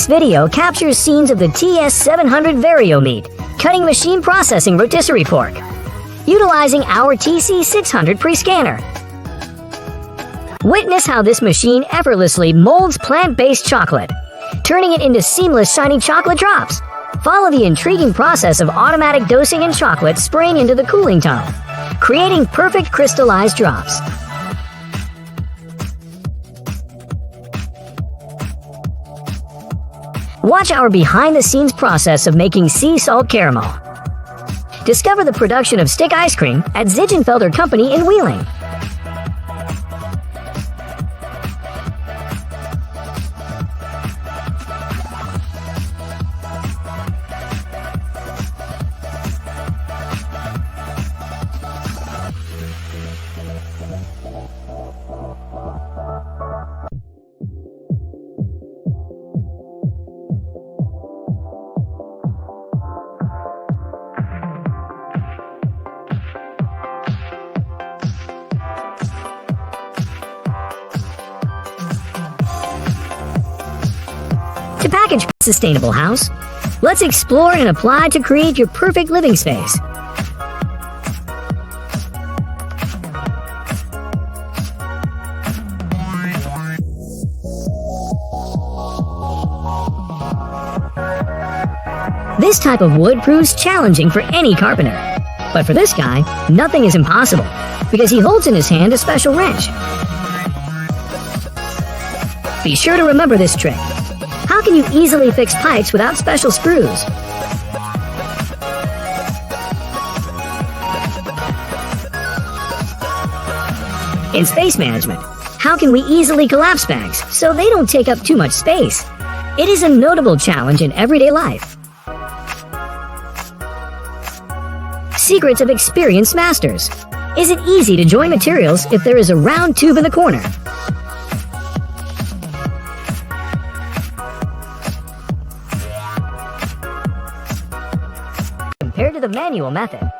This video captures scenes of the TS700 Variomeat, cutting machine processing rotisserie pork, utilizing our TC600 pre-scanner. Witness how this machine effortlessly molds plant-based chocolate, turning it into seamless shiny chocolate drops. Follow the intriguing process of automatic dosing in chocolate spraying into the cooling tunnel, creating perfect crystallized drops. Watch our behind-the-scenes process of making sea salt caramel. Discover the production of stick ice cream at Zigenfelder Company in Wheeling. To package a sustainable house, let's explore and apply to create your perfect living space. This type of wood proves challenging for any carpenter. But for this guy, nothing is impossible, because he holds in his hand a special wrench. Be sure to remember this trick. How can you easily fix pipes without special screws? In space management, how can we easily collapse bags so they don't take up too much space? It is a notable challenge in everyday life. Secrets of experienced masters. Is it easy to join materials if there is a round tube in the corner? Compared to the manual method.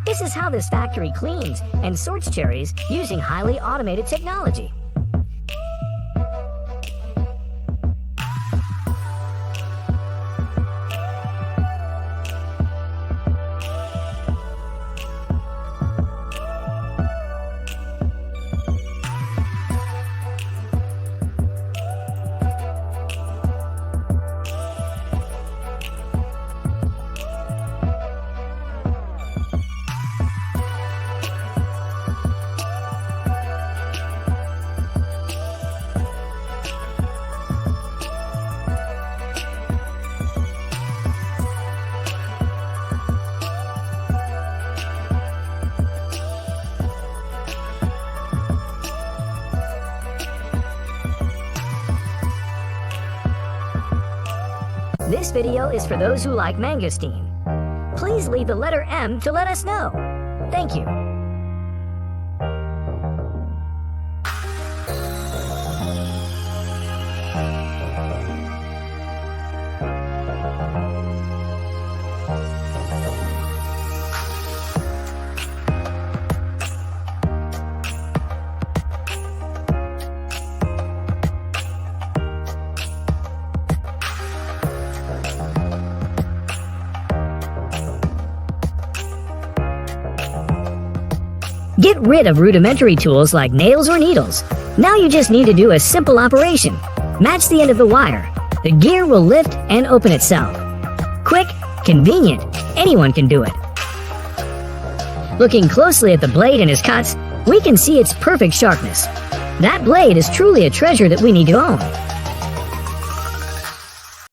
This is how this factory cleans and sorts cherries using highly automated technology. This video is for those who like mangosteen. Please leave the letter M to let us know. Thank you. Get rid of rudimentary tools like nails or needles. Now you just need to do a simple operation. Match the end of the wire. The gear will lift and open itself. Quick, convenient, anyone can do it. Looking closely at the blade and its cuts, we can see its perfect sharpness. That blade is truly a treasure that we need to own.